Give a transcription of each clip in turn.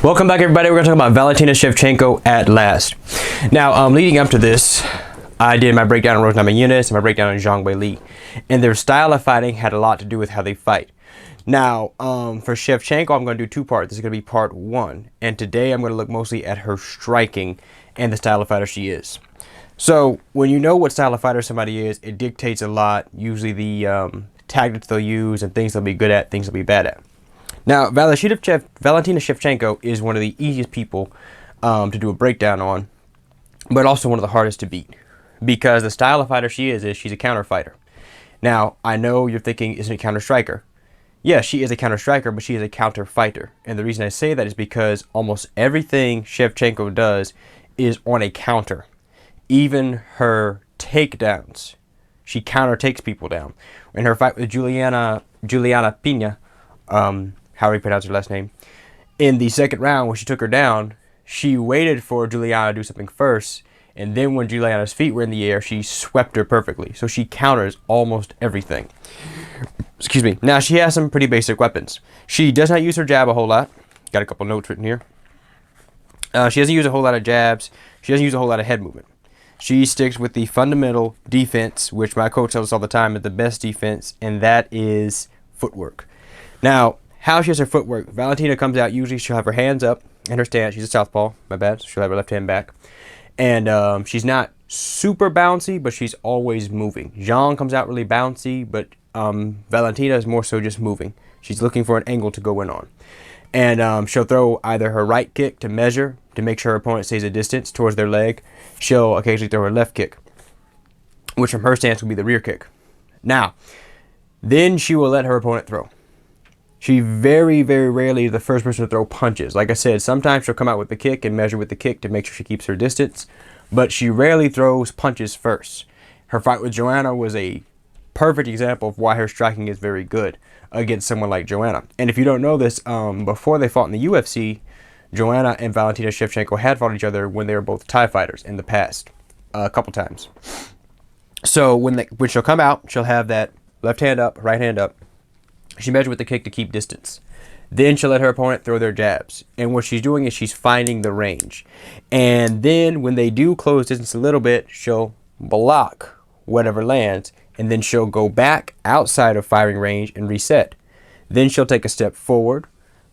Welcome back, everybody. We're going to talk about Valentina Shevchenko at last. Now, leading up to this, I did my breakdown on Rose Namajunas and my breakdown on Zhang Weili. And their style of fighting had a lot to do with how they fight. Now, for Shevchenko, I'm going to do two parts. This is going to be part one. And today, I'm going to look mostly at her striking and the style of fighter she is. So, when you know what style of fighter somebody is, it dictates a lot. Usually the tactics they'll use and things they'll be good at, things they'll be bad at. Now, Valentina Shevchenko is one of the easiest people to do a breakdown on, but also one of the hardest to beat, because the style of fighter she is she's a counter fighter. Now, I know you're thinking, isn't a counter striker? Yeah, she is a counter striker, but she is a counter fighter. And the reason I say that is because almost everything Shevchenko does is on a counter. Even her takedowns, she counter takes people down. In her fight with Juliana Pena, how do you pronounce her last name? In the second round, when she took her down, she waited for Juliana to do something first, and then when Juliana's feet were in the air, she swept her perfectly. So she counters almost everything. Excuse me. Now, she has some pretty basic weapons. She does not use her jab a whole lot. Got a couple notes written here. She doesn't use a whole lot of jabs. She doesn't use a whole lot of head movement. She sticks with the fundamental defense, which my coach tells us all the time is the best defense, and that is footwork. Now, how she has her footwork, Valentina comes out, usually she'll have her hands up in her stance. She's a southpaw, my bad, so she'll have her left hand back. And she's not super bouncy, but she's always moving. Zhang comes out really bouncy, but Valentina is more so just moving. She's looking for an angle to go in on. And she'll throw either her right kick to measure, to make sure her opponent stays a distance towards their leg. She'll occasionally throw her left kick, which from her stance will be the rear kick. Now, then she will let her opponent throw. She very, very rarely is the first person to throw punches. Like I said, sometimes she'll come out with the kick and measure with the kick to make sure she keeps her distance, but she rarely throws punches first. Her fight with Joanna was a perfect example of why her striking is very good against someone like Joanna. And if you don't know this, before they fought in the UFC, Joanna and Valentina Shevchenko had fought each other when they were both Thai fighters in the past, a couple times. So when she'll come out, she'll have that left hand up, right hand up. She measures with the kick to keep distance. Then she'll let her opponent throw their jabs. And what she's doing is she's finding the range. And then when they do close distance a little bit, she'll block whatever lands. And then she'll go back outside of firing range and reset. Then she'll take a step forward,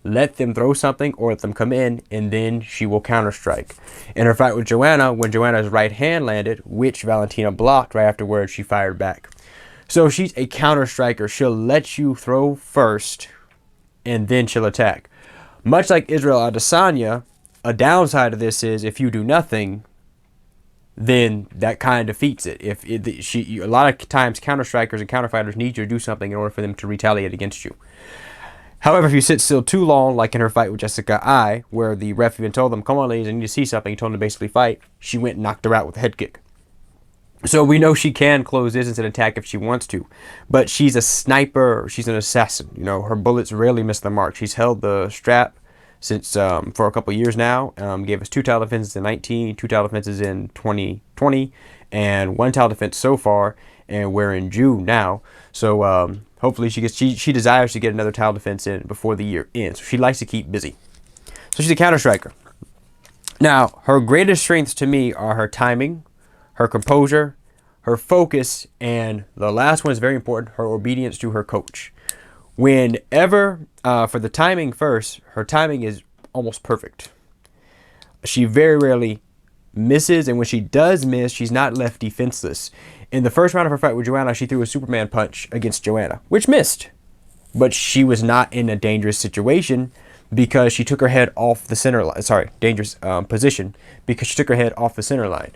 let them throw something or let them come in, and then she will counter strike. In her fight with Joanna, when Joanna's right hand landed, which Valentina blocked right afterwards, she fired back. So she's a counter striker. She'll let you throw first, and then she'll attack. Much like Israel Adesanya, a downside of this is if you do nothing, then that kind of defeats it. A lot of times counter strikers and counter fighters need you to do something in order for them to retaliate against you. However, if you sit still too long, like in her fight with Jessica Ai, where the ref even told them, come on ladies, I need to see something, told them to basically fight, she went and knocked her out with a head kick. So we know she can close distance and attack if she wants to, but she's a sniper, she's an assassin. You know, her bullets rarely miss the mark. She's held the strap since for a couple of years now. Gave us 2 title defenses in 2019, 2 title defenses in 2020, and 1 title defense so far, and we're in June now. So hopefully she desires to get another title defense in before the year ends. So she likes to keep busy. So she's a counter striker. Now, her greatest strengths to me are her timing, her composure, her focus, and the last one is very important, her obedience to her coach. Whenever, for the timing first, her timing is almost perfect. She very rarely misses, and when she does miss, she's not left defenseless. In the first round of her fight with Joanna, she threw a Superman punch against Joanna, which missed. But she was not in a dangerous situation because she took her head off the center line. Sorry, dangerous position because she took her head off the center line.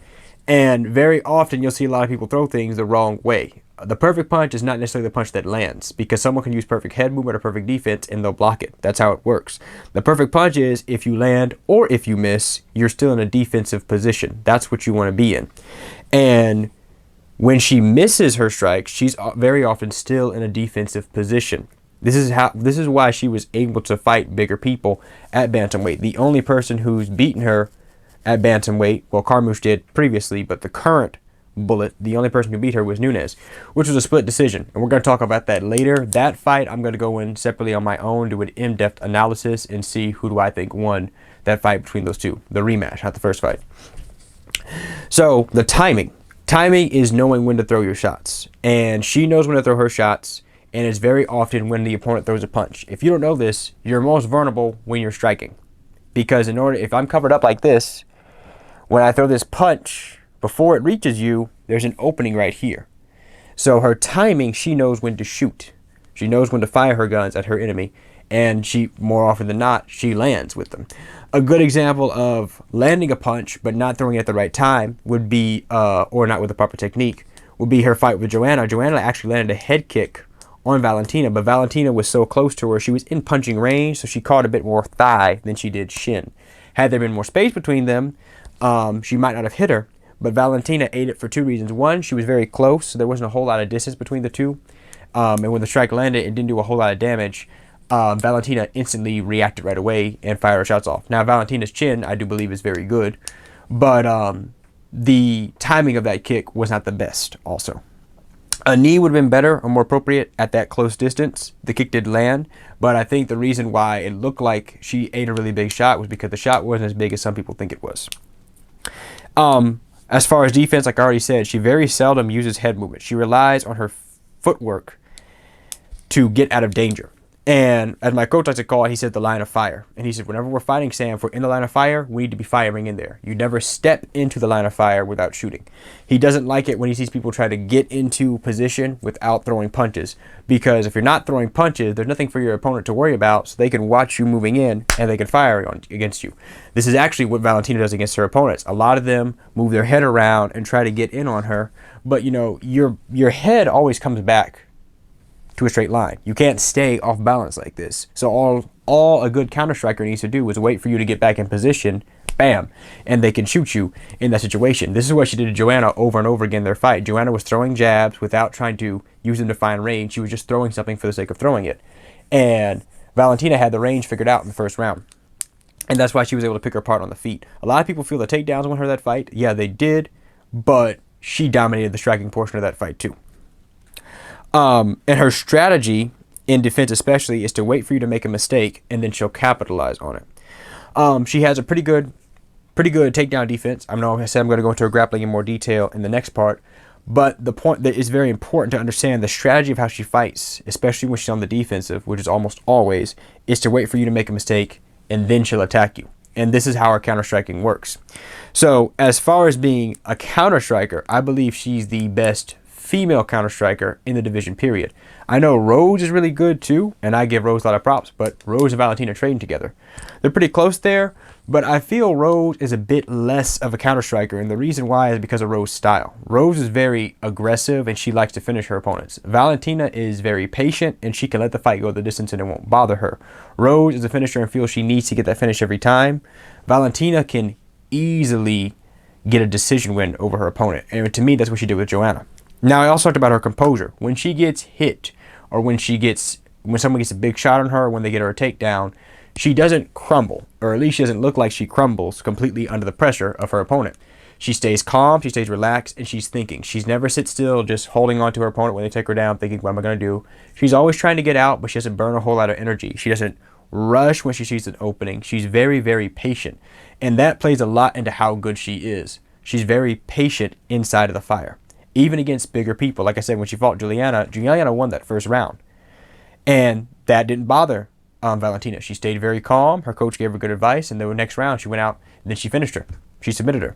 And very often you'll see a lot of people throw things the wrong way. The perfect punch is not necessarily the punch that lands, because someone can use perfect head movement or perfect defense and they'll block it. That's how it works. The perfect punch is if you land or if you miss, you're still in a defensive position. That's what you want to be in. And when she misses her strike, she's very often still in a defensive position. This is why she was able to fight bigger people at bantamweight. The only person who's beaten her at bantamweight, well, Carmouche did previously, but the current bullet, the only person who beat her was Nunes, which was a split decision. And we're going to talk about that later. That fight, I'm going to go in separately on my own, do an in-depth analysis, and see who do I think won that fight between those two, the rematch, not the first fight. So the timing is knowing when to throw your shots, and she knows when to throw her shots, and it's very often when the opponent throws a punch. If you don't know this, you're most vulnerable when you're striking, because if I'm covered up like this, when I throw this punch, before it reaches you, there's an opening right here. So her timing, she knows when to shoot. She knows when to fire her guns at her enemy, and she, more often than not, she lands with them. A good example of landing a punch but not throwing it at the right time would be, or not with the proper technique, would be her fight with Joanna. Joanna actually landed a head kick on Valentina, but Valentina was so close to her, she was in punching range, so she caught a bit more thigh than she did shin. Had there been more space between them, she might not have hit her, but Valentina ate it for two reasons. One, she was very close, so there wasn't a whole lot of distance between the two, and when the strike landed, it didn't do a whole lot of damage. Valentina instantly reacted right away and fired her shots off. Now, Valentina's chin, I do believe, is very good, but the timing of that kick was not the best also. A knee would have been better or more appropriate at that close distance. The kick did land, but I think the reason why it looked like she ate a really big shot was because the shot wasn't as big as some people think it was. As far as defense, like I already said, she very seldom uses head movement. She relies on her footwork to get out of danger. And as my coach likes to call it, he said the line of fire. And he said, whenever we're fighting, Sam, if we're in the line of fire, we need to be firing in there. You never step into the line of fire without shooting. He doesn't like it when he sees people try to get into position without throwing punches. Because if you're not throwing punches, there's nothing for your opponent to worry about, so they can watch you moving in and they can fire against you. This is actually what Valentina does against her opponents. A lot of them move their head around and try to get in on her. But, you know, your head always comes back to a straight line. You can't stay off balance like this. So all a good counter striker needs to do is wait for you to get back in position, bam, and they can shoot you in that situation. This is what she did to Joanna over and over again in their fight. Joanna was throwing jabs without trying to use them to find range. She was just throwing something for the sake of throwing it. And Valentina had the range figured out in the first round. And that's why she was able to pick her apart on the feet. A lot of people feel the takedowns won her that fight. Yeah, they did, but she dominated the striking portion of that fight too. And her strategy in defense especially is to wait for you to make a mistake and then she'll capitalize on it. She has a pretty good takedown defense. I know I said I'm going to go into her grappling in more detail in the next part, but the point that is very important to understand the strategy of how she fights, especially when she's on the defensive, which is almost always, is to wait for you to make a mistake and then she'll attack you. And this is how her counter-striking works. So as far as being a counter-striker, I believe she's the best female counter-striker in the division, period. I know Rose is really good too, and I give Rose a lot of props, but Rose and Valentina train together. They're pretty close there, but I feel Rose is a bit less of a counter-striker, and the reason why is because of Rose's style. Rose is very aggressive, and she likes to finish her opponents. Valentina is very patient, and she can let the fight go the distance, and it won't bother her. Rose is a finisher and feels she needs to get that finish every time. Valentina can easily get a decision win over her opponent, and to me, that's what she did with Joanna. Now, I also talked about her composure. When she gets hit, or when someone gets a big shot on her, or when they get her a takedown, she doesn't crumble, or at least she doesn't look like she crumbles completely under the pressure of her opponent. She stays calm, she stays relaxed, and she's thinking. She's never sit still, just holding on to her opponent when they take her down, thinking, what am I going to do? She's always trying to get out, but she doesn't burn a whole lot of energy. She doesn't rush when she sees an opening. She's very, very patient, and that plays a lot into how good she is. She's very patient inside of the fire. Even against bigger people. Like I said, when she fought Juliana won that first round. And that didn't bother Valentina. She stayed very calm. Her coach gave her good advice. And the next round, she went out and then she finished her. She submitted her.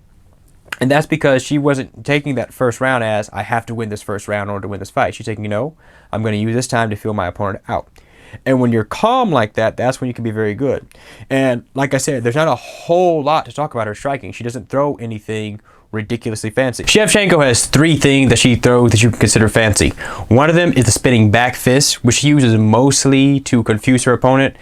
And that's because she wasn't taking that first round as, I have to win this first round in order to win this fight. She's taking, no, I'm going to use this time to feel my opponent out. And when you're calm like that, that's when you can be very good. And like I said, there's not a whole lot to talk about her striking. She doesn't throw anything ridiculously fancy. Shevchenko has three things that she throws that you can consider fancy. One of them is the spinning back fist, which she uses mostly to confuse her opponent.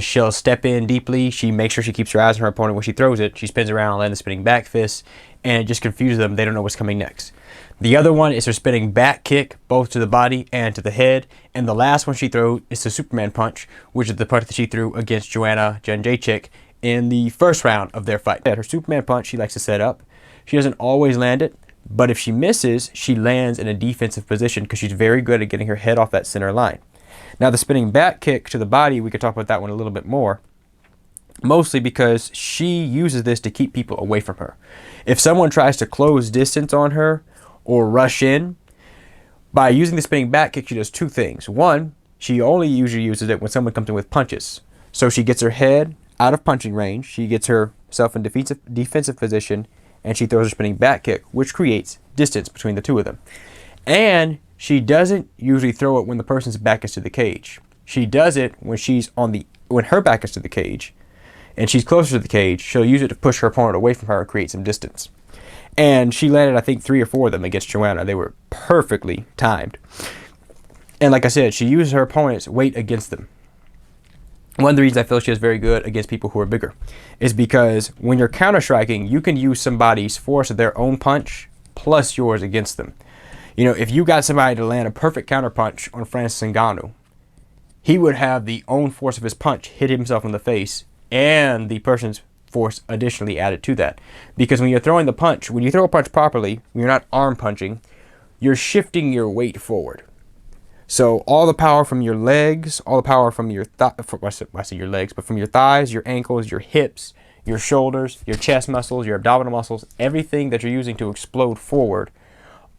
She'll step in deeply. She makes sure she keeps her eyes on her opponent when she throws it. She spins around and lands the spinning back fist, and it just confuses them. They don't know what's coming next. The other one is her spinning back kick, both to the body and to the head. And the last one she throws is the Superman punch, which is the punch that she threw against Joanna Jędrzejczyk in the first round of their fight. Her Superman punch she likes to set up. She doesn't always land it, but if she misses, she lands in a defensive position because she's very good at getting her head off that center line. Now, the spinning back kick to the body, we could talk about that one a little bit more. mostly because she uses this to keep people away from her. If someone tries to close distance on her or rush in, by using the spinning back kick, she does two things. One, she only usually uses it when someone comes in with punches. So she gets her head out of punching range, she gets herself in defensive position, and she throws her spinning back kick, which creates distance between the two of them. And she doesn't usually throw it when the person's back is to the cage. She does it when when her back is to the cage and she's closer to the cage. She'll use it to push her opponent away from her and create some distance. And she landed, I think, 3 or 4 of them against Joanna. They were perfectly timed. And like I said, she uses her opponent's weight against them. One of the reasons I feel she is very good against people who are bigger is because when you're counter-striking, you can use somebody's force of their own punch plus yours against them. You know, if you got somebody to land a perfect counter punch on Francis Ngannou, he would have the own force of his punch hit himself in the face and the person's force additionally added to that. Because when you're throwing the punch, when you throw a punch properly, when you're not arm punching, you're shifting your weight forward. So all the power from your legs, all the power from your I say your legs, but from your thighs, your ankles, your hips, your shoulders, your chest muscles, your abdominal muscles, everything that you're using to explode forward,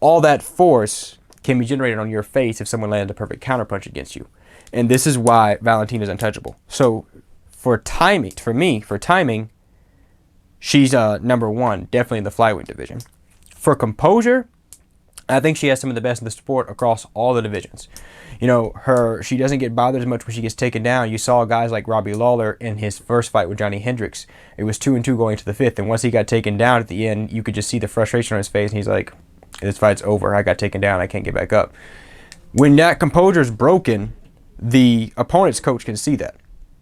all that force can be generated on your face if someone lands a perfect counterpunch against you. And this is why Valentina is untouchable. So for timing, for timing, she's number 1, definitely in the flyweight division. For composure, I think she has some of the best in the sport across all the divisions. You know, she doesn't get bothered as much when she gets taken down. You saw guys like Robbie Lawler in his first fight with Johnny Hendricks. It was 2-2 going to the 5th, and once he got taken down at the end, you could just see the frustration on his face, and he's like, this fight's over. I got taken down. I can't get back up. When that composure is broken, the opponent's coach can see that.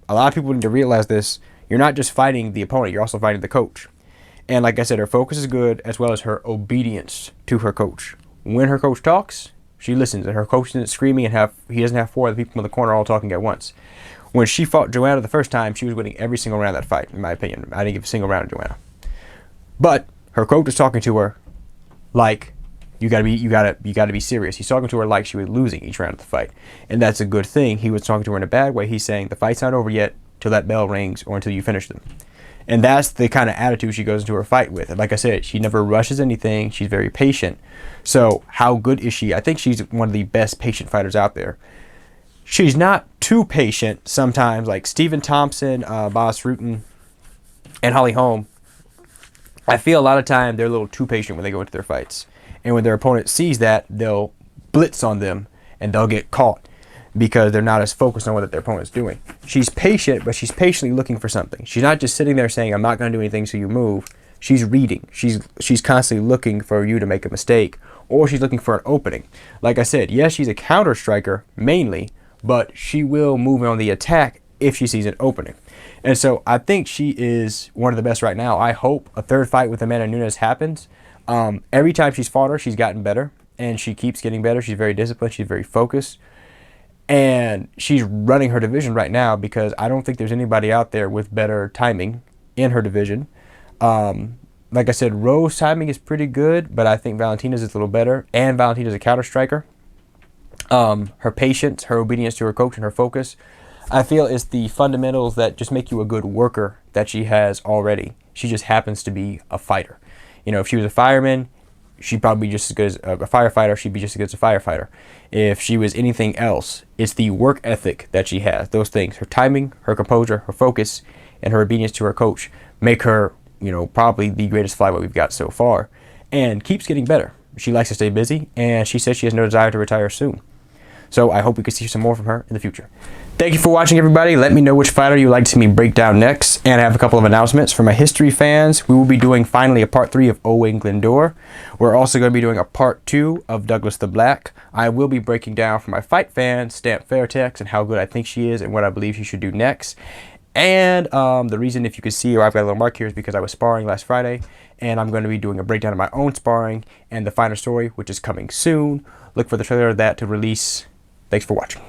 A lot of people need to realize this. You're not just fighting the opponent, you're also fighting the coach. And like I said, her focus is good, as well as her obedience to her coach. When her coach talks, she listens, and her coach isn't screaming and he doesn't have 4 other people in the corner all talking at once. When she fought Joanna the first time, she was winning every single round of that fight, in my opinion. I didn't give a single round to Joanna. But her coach was talking to her like, you gotta be serious. He's talking to her like she was losing each round of the fight. And that's a good thing. He was talking to her in a bad way. He's saying the fight's not over yet till that bell rings or until you finish them. And that's the kind of attitude she goes into her fight with. And like I said, she never rushes anything. She's very patient. So how good is she? I think she's one of the best patient fighters out there. She's not too patient sometimes, like Stephen Thompson, Bas Rutten, and Holly Holm. I feel a lot of time they're a little too patient when they go into their fights. And when their opponent sees that, they'll blitz on them and they'll get caught because they're not as focused on what their opponent's doing. She's patient, but she's patiently looking for something. She's not just sitting there saying, I'm not going to do anything so you move. She's reading. She's constantly looking for you to make a mistake, or she's looking for an opening. Like I said, yes, she's a counter striker mainly, but she will move on the attack if she sees an opening. And so I think she is one of the best right now. I hope a third fight with Amanda Nunes happens. Every time she's fought her, she's gotten better, and she keeps getting better. She's very disciplined. She's very focused. And she's running her division right now because I don't think there's anybody out there with better timing in her division. Like I said, Rose's timing is pretty good, but I think Valentina's is a little better, and Valentina's a counter striker. Her patience, her obedience to her coach, and her focus, I feel is the fundamentals that just make you a good worker that she has already. She just happens to be a fighter. You know, if she was a fireman, she'd probably be just as good as a firefighter. She'd be just as good as a firefighter. If she was anything else, it's the work ethic that she has. Those things, her timing, her composure, her focus, and her obedience to her coach make her, you know, probably the greatest flyweight we've got so far, and keeps getting better. She likes to stay busy, and she says she has no desire to retire soon. So I hope we can see some more from her in the future. Thank you for watching, everybody. Let me know which fighter you'd like to see me break down next. And I have a couple of announcements for my history fans. We will be doing finally a part 3 of Owain Glyndor. We're also going to be doing a part 2 of Douglas the Black. I will be breaking down for my fight fans Stamp Fairtex and how good I think she is and what I believe she should do next. And the reason, if you can see, or I've got a little mark here, is because I was sparring last Friday, and I'm going to be doing a breakdown of my own sparring and the final story, which is coming soon. Look for the trailer of that to release. Thanks for watching.